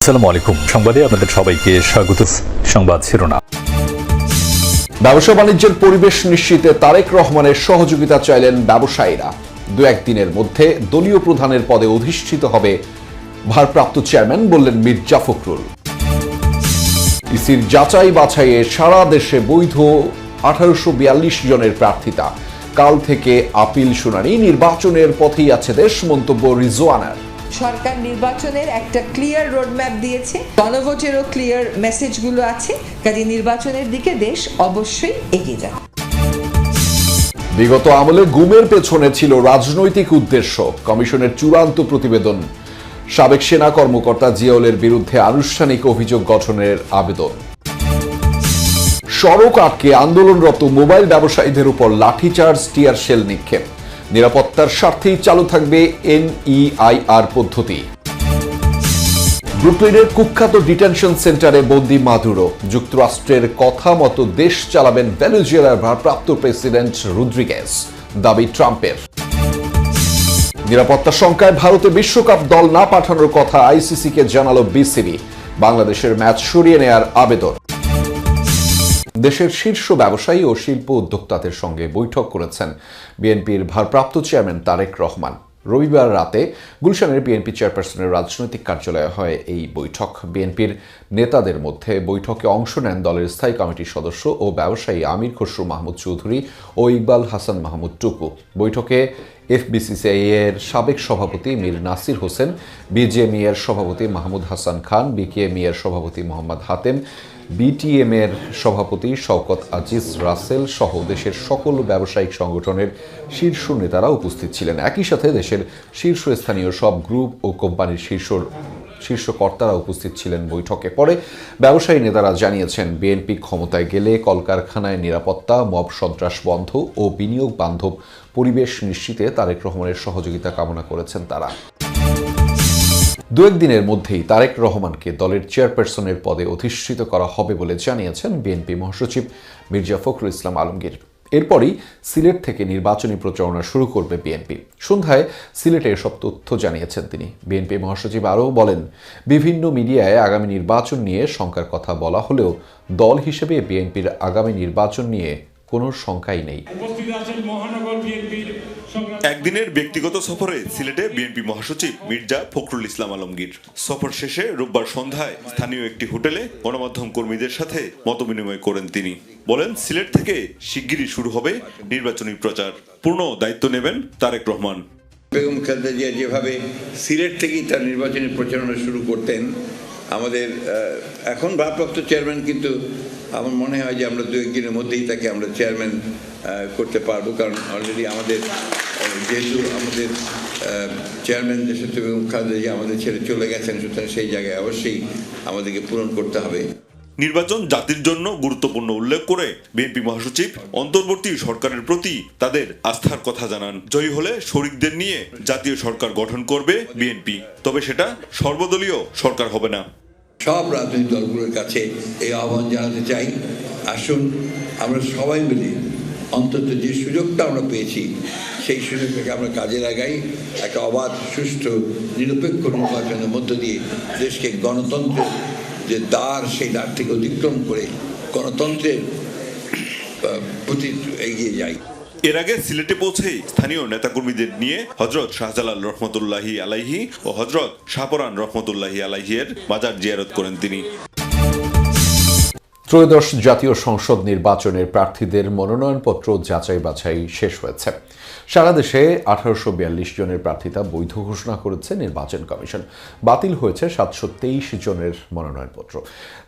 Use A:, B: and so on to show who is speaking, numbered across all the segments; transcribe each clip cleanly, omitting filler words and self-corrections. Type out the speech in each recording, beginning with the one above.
A: আসসালামু আলাইকুম। সংবাদে আপনাদের সবাইকে স্বাগত। সংবাদ শিরোনাম।
B: ব্যবসা বাণিজ্যের পরিবেশ নিশ্চিতে তারেক রহমানের সহযোগিতা চাইলেন ব্যবসায়ীরা। দু একদিনের মধ্যে দলীয় প্রধানের পদে অধিষ্ঠিত হবে ভারপ্রাপ্ত চেয়ারম্যান, বললেন মির্জা ফখরুল। ইসির যাচাই বাছাইয়ে সারা দেশে বৈধ 1842 জনের প্রার্থিতা। কাল থেকে আপিল শুনানি, নির্বাচনের পথেই আছে দেশ, মন্তব্য রিজওয়ানার।
C: সরকার নির্বাচনের একটা ক্লিয়ার রোডম্যাপ দিয়েছে, গণভোটেরও ক্লিয়ার মেসেজগুলো আছে, কাজে নির্বাচনের দিকে দেশ অবশ্যই এগিয়ে যাবে।
B: বিগত আমলে গুমের পেছনে ছিল রাজনৈতিক উদ্দেশ্য, কমিশনের চূড়ান্ত প্রতিবেদন। সাবেক সেনা কর্মকর্তা জিয়াউলের বিরুদ্ধে আনুষ্ঠানিক অভিযোগ গঠনের আবেদন। সড়ক আটকে আন্দোলনরত মোবাইল ব্যবসায়ীদের উপর লাঠিচার্জ, টিয়ার শেল নিক্ষেপ। নিরাপত্তার স্বার্থেই চালু থাকবে NEIR পদ্ধতি। ব্রুকলিনের কুখ্যাত ডিটেনশন সেন্টারে বন্দী মাদুরো। যুক্তরাষ্ট্রের কথা মতো দেশ চালাবেন ভেনেজুয়েলার ভারপ্রাপ্ত প্রেসিডেন্ট রদ্রিগেজ, দাবি ট্রাম্পের। নিরাপত্তা শঙ্কায় ভারতে বিশ্বকাপ দল না পাঠানোর কথা ICC-কে জানালো BCB। বাংলাদেশের ম্যাচ সরিয়ে নেয়ার আবেদন। দেশের শীর্ষ ব্যবসায়ী ও শিল্প উদ্যোক্তাদের সঙ্গে বৈঠক করেছেন বিএনপির ভারপ্রাপ্ত চেয়ারম্যান তারেক রহমান। রবিবার রাতে গুলশানের বিএনপি চেয়ারপারসনের রাজনৈতিক কার্যালয়ে হয় এই বৈঠক। বিএনপির নেতাদের মধ্যে বৈঠকে অংশ নেন দলের স্থায়ী কমিটির সদস্য ও ব্যবসায়ী আমির খসরু মাহমুদ চৌধুরী ও ইকবাল হাসান মাহমুদ টুকু। বৈঠকে FBCCI এর সাবেক সভাপতি মীর নাসির হোসেন, BJME এর সভাপতি মাহমুদ হাসান খান, BKME এর সভাপতি মোহাম্মদ হাতেম, BTM এর সভাপতি শওকত আজিজ রাসেল সহ দেশের সকল ব্যবসায়িক সংগঠনের শীর্ষ নেতারা উপস্থিত ছিলেন। একই সাথে দেশের শীর্ষস্থানীয় সব গ্রুপ ও কোম্পানির শীর্ষ কর্তারা উপস্থিত ছিলেন বৈঠকে। পরে ব্যবসায়ী নেতারা জানিয়েছেন, বিএনপি ক্ষমতায় গেলে কলকারখানায় নিরাপত্তা, মব সন্ত্রাস বন্ধ ও বিনিয়োগ বান্ধব পরিবেশ নিশ্চিতে তারেক রহমানের সহযোগিতা কামনা করেছেন তারা। দু একদিনের মধ্যেই তারেক রহমানকে দলের চেয়ারপারসনের পদে অধিষ্ঠিত করা হবে বলে জানিয়েছেন বিএনপি মহাসচিব মির্জা ফখরুল ইসলাম আলমগীর। এরপরই সিলেট থেকে নির্বাচনী প্রচারণা শুরু করবে বিএনপি। সন্ধ্যায় সিলেটে এসব তথ্য জানিয়েছেন তিনি। বিএনপি মহাসচিব আরও বলেন, বিভিন্ন মিডিয়ায় আগামী নির্বাচন নিয়ে শঙ্কার কথা বলা হলেও দল হিসেবে বিএনপির আগামী নির্বাচন নিয়ে কোনো শঙ্কাই নেই।
D: একদিনের ব্যক্তিগত সফরে সিলেটে বিএনপি মহাসচিব মির্জা ফখরুল ইসলাম আলমগীর। সফর শেষে রোববার সন্ধ্যায় স্থানীয় একটি হোটেলে গণমাধ্যম কর্মীদের সাথে মতবিনিময় করেন তিনি। বলেন, সিলেট থেকে শিগগিরই শুরু হবে নির্বাচনী প্রচার। পূর্ণ দায়িত্ব নেবেন তারেক রহমান।
E: বেগম খালেদা জিয়া যেভাবে সিলেট থেকেই তার নির্বাচনী প্রচারণা শুরু করতেন, আমাদের এখন ভারপ্রাপ্ত চেয়ারম্যান, কিন্তু আমার মনে হয় যে আমরা দু একদিনের মধ্যেই তাকে আমরা চেয়ারম্যান করতে পারবো, কারণ অলরেডি আমাদের যেহেতু আমাদের চেয়ারম্যান দেশত্রী বেগম খালেদা জিয়া আমাদের ছেড়ে চলে গেছেন, সুতরাং সেই জায়গায় অবশ্যই আমাদেরকে পূরণ করতে হবে।
D: নির্বাচন জাতির জন্য গুরুত্বপূর্ণ উল্লেখ করে বিএনপি মহাসচিব অন্তর্বর্তী সরকারের প্রতি তাদের আস্থার কথা জানান। জয়ী হলে শরিকদের নিয়ে জাতীয় সরকার গঠন করবে বিএনপি, তবে সেটা সর্বদলীয় সরকার হবে না।
E: সব রাজনৈতিক দলগুলোর কাছে এই আহ্বান জানাতে চাই, আসুন আমরা সবাই মিলে অন্তত যে সুযোগটা আমরা পেয়েছি সেই সুযোগটাকে আমরা কাজে লাগাই। একটা অবাধ, সুষ্ঠু, নিরপেক্ষ নির্বাচনের মধ্য দিয়ে দেশকে গণতন্ত্রের যে দ্বার, সেই দ্বার থেকে অতিক্রম করে গণতন্ত্রের প্রতি এগিয়ে যাই।
D: এর আগে সিলেটে পৌঁছেই স্থানীয় নেতাকর্মীদের নিয়ে হযরত শাহজালাল রহমতুল্লাহি আলাইহি ও হযরত শাহপরান রহমতুল্লাহি আলাইহির মাজার জিয়ারত করেন তিনি।
B: ত্রয়োদশ জাতীয় সংসদ নির্বাচনের প্রার্থীদের মনোনয়নপত্র যাচাই বাছাই শেষ হয়েছে। সারা দেশে 1842 জনের প্রার্থিতা বৈধ ঘোষণা করেছে নির্বাচন কমিশন। বাতিল হয়েছে 723 জনের মনোনয়নপত্র।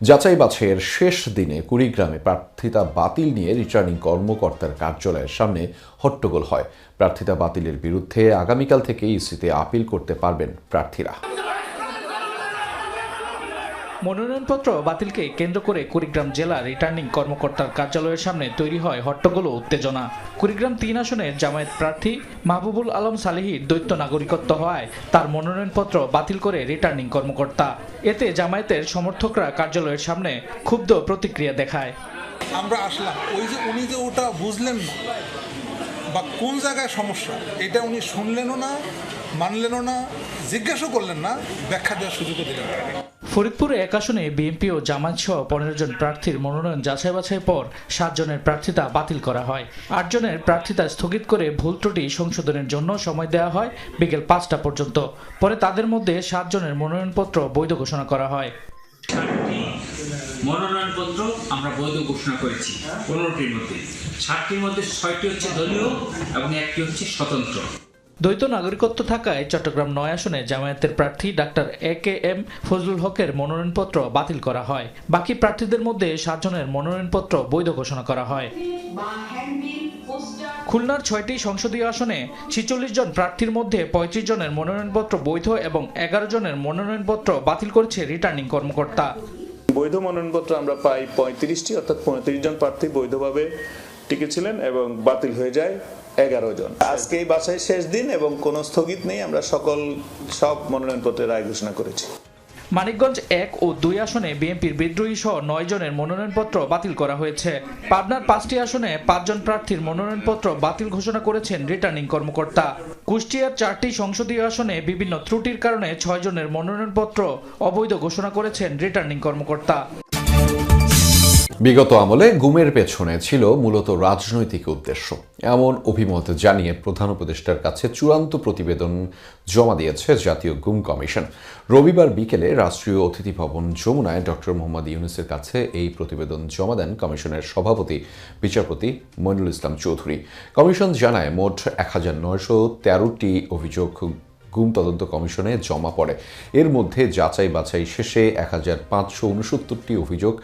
B: যাচাই বাছাইয়ের শেষ দিনে কুড়িগ্রামে প্রার্থিতা বাতিল নিয়ে রিটার্নিং কর্মকর্তার কার্যালয়ের সামনে হট্টগোল হয়। প্রার্থিতা বাতিলের বিরুদ্ধে আগামীকাল থেকে ইসিতে আপিল করতে পারবেন প্রার্থীরা।
F: মনোনয়নপত্র বাতিলকে কেন্দ্র করে কুড়িগ্রাম জেলা রিটার্নিং কর্মকর্তার কার্যালয়ের সামনে তৈরি হয় হট্টগোল ও উত্তেজনা। কুড়িগ্রাম 3 আসনের জামায়াত প্রার্থী মাহবুবুল আলম সালেহীর দ্বৈত নাগরিকত্ব হওয়ায় তার মনোনয়নপত্র বাতিল করে রিটার্নিং কর্মকর্তা। এতে জামায়াতের সমর্থকরা কার্যালয়ের সামনে ক্ষুব্ধ প্রতিক্রিয়া দেখায়।
G: আমরা আসলাম, ওই যে উনি যে ওটা বুঝলেন না বা কোন জায়গায় সমস্যা, এটা উনি শুনলেনও না, মানলেনও না, জিজ্ঞাসা করলেন না, ব্যাখ্যা দেওয়ার সুযোগও দিলেন না।
F: ফরিদপুরে এক আসনে বিএনপি ও জামায়াত সহ 15 জন প্রার্থীর মনোনয়ন যাচাই বাছাই পর 7 জনের প্রার্থিতা বাতিল করা হয়। 8 জনের প্রার্থিতা স্থগিত করে ভুল ত্রুটি সংশোধনের জন্য সময় দেওয়া হয় বিকেল 5টা পর্যন্ত। পরে তাদের মধ্যে 7 জনের মনোনয়নপত্র বৈধ ঘোষণা করা হয়।
H: মনোনয়নপত্র আমরা বৈধ ঘোষণা করেছি 15টির মধ্যে। 7টির মধ্যে 6টি হচ্ছে দলীয় এবং 1টি হচ্ছে স্বতন্ত্র।
F: দ্বৈত নাগরিকত্ব থাকায় চট্টগ্রাম 9 আসনে জামায়াতের প্রার্থী ডাক্তার এ.কে.এম. ফজলুল হকের মনোনয়নপত্র বাতিল করা হয়। বাকি প্রার্থীদের মধ্যে 7 জনের মনোনয়নপত্র বৈধ ঘোষণা করা হয়। খুলনার 6টি সংসদীয় আসনে 46 জন প্রার্থীর মধ্যে 35 জনের মনোনয়নপত্র বৈধ এবং 11 জনের মনোনয়নপত্র বাতিল করেছে রিটার্নিং কর্মকর্তা।
I: বৈধ মনোনয়নপত্র আমরা পাই 35টি, অর্থাৎ 35 জন প্রার্থী বৈধভাবে টিকেছিলেন এবং বাতিল হয়ে যায় 11 জন। আজকে এই বাছাই শেষ দিন এবং কোনো স্থগিত নেই। আমরা সব মনোনয়নপত্রের রায় ঘোষণা করেছি।
F: মানিকগঞ্জ 1 ও 2 আসনে বিএনপির বিদ্রোহী সহ 9 জনের মনোনয়নপত্র বাতিল করা হয়েছে। পাবনার 5টি আসনে 5 জন প্রার্থীর মনোনয়নপত্র বাতিল ঘোষণা করেছেন রিটার্নিং কর্মকর্তা। কুষ্টিয়ার 4টি সংসদীয় আসনে বিভিন্ন ত্রুটির কারণে 6 জনের মনোনয়নপত্র অবৈধ ঘোষণা করেছেন রিটার্নিং কর্মকর্তা।
B: বিগত আমলে গুমের পেছনে ছিল মূলত রাজনৈতিক উদ্দেশ্য, এমন অভিমত জানিয়ে প্রধান উপদেষ্টার কাছে চূড়ান্ত প্রতিবেদন জমা দিয়েছে জাতীয় গুম কমিশন। রবিবার বিকেলে রাষ্ট্রীয় অতিথি ভবন যমুনায় ডক্টর মোহাম্মদ ইউনূসের কাছে এই প্রতিবেদন জমা দেন কমিশনের সভাপতি বিচারপতি মইনুল ইসলাম চৌধুরী। কমিশন জানায় মোট 1913টি অভিযোগ গুম তদন্ত কমিশনে জমা পড়ে। এর মধ্যে যাচাই বাছাই শেষে 1569টি অভিযোগ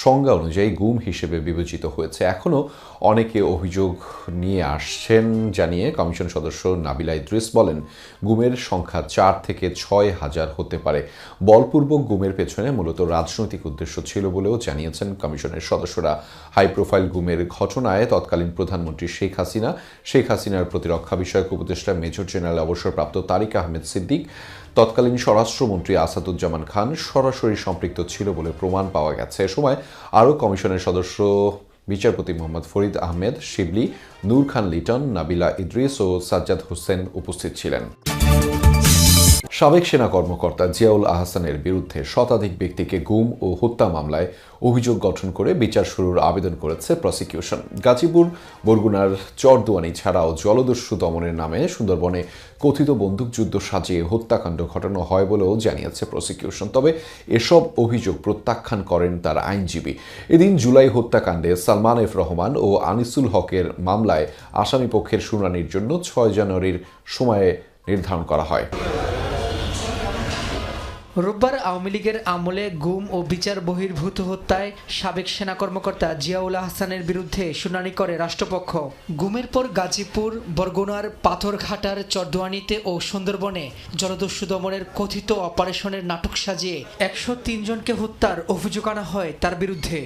B: সংজ্ঞা অনুযায়ী গুম হিসেবে বিবেচিত হয়েছে। এখনও অনেকে অভিযোগ নিয়ে আসছেন জানিয়ে কমিশন সদস্য নাবিলা ইদ্রিস বলেন, গুমের সংখ্যা 4 থেকে 6 হাজার হতে পারে। বলপূর্বক গুমের পেছনে মূলত রাজনৈতিক উদ্দেশ্য ছিল বলেও জানিয়েছেন কমিশনের সদস্যরা। হাই প্রোফাইল গুমের ঘটনায় তৎকালীন প্রধানমন্ত্রী শেখ হাসিনার প্রতিরক্ষা বিষয়ক উপদেষ্টা মেজর জেনারেল অবসরপ্রাপ্ত তারিক আহমেদ সিদ্দিক, তৎকালীন স্বরাষ্ট্রমন্ত্রী আসাদুজ্জামান খান সরাসরি সম্পৃক্ত ছিল বলে প্রমাণ পাওয়া গেছে। এ সময় আরও কমিশনের সদস্য বিচারপতি মোহাম্মদ ফরিদ আহমেদ শিবলি, নূর খান লিটন, নাবিলা ইদ্রিস ও সাজ্জাদ হোসেন উপস্থিত ছিলেন। সাবেক সেনা কর্মকর্তা জিয়াউল আহসানের বিরুদ্ধে শতাধিক ব্যক্তিকে গুম ও হত্যা মামলায় অভিযোগ গঠন করে বিচার শুরুর আবেদন করেছে প্রসিকিউশন। গাজীপুর, বরগুনার চরদুয়ানি ছাড়াও জলদস্যু দমনের নামে সুন্দরবনে কথিত বন্দুকযুদ্ধ সাজিয়ে হত্যাকাণ্ড ঘটানো হয় বলেও জানিয়েছে প্রসিকিউশন। তবে এসব অভিযোগ প্রত্যাখ্যান করেন তার আইনজীবী। এদিন জুলাই হত্যাকাণ্ডে সালমান এফ রহমান ও আনিসুল হকের মামলায় আসামিপক্ষের শুনানির জন্য 6 জানুয়ারির সময়ে নির্ধারণ করা হয়।
J: রোববার আওয়ামী লীগের আমলে গুম ও বিচার বহির্ভূত হত্যায় সাবেক সেনা কর্মকর্তা জিয়াউল আহসানের বিরুদ্ধে শুনানি করে রাষ্ট্রপক্ষ। গুমের পর গাজীপুর, বরগুনার পাথরঘাটার চরদুয়ানিতে ও সুন্দরবনে জলদস্যু দমনের কথিত অপারেশনের নাটক সাজিয়ে 103 জনকে হত্যার অভিযোগ আনা হয় তার বিরুদ্ধে।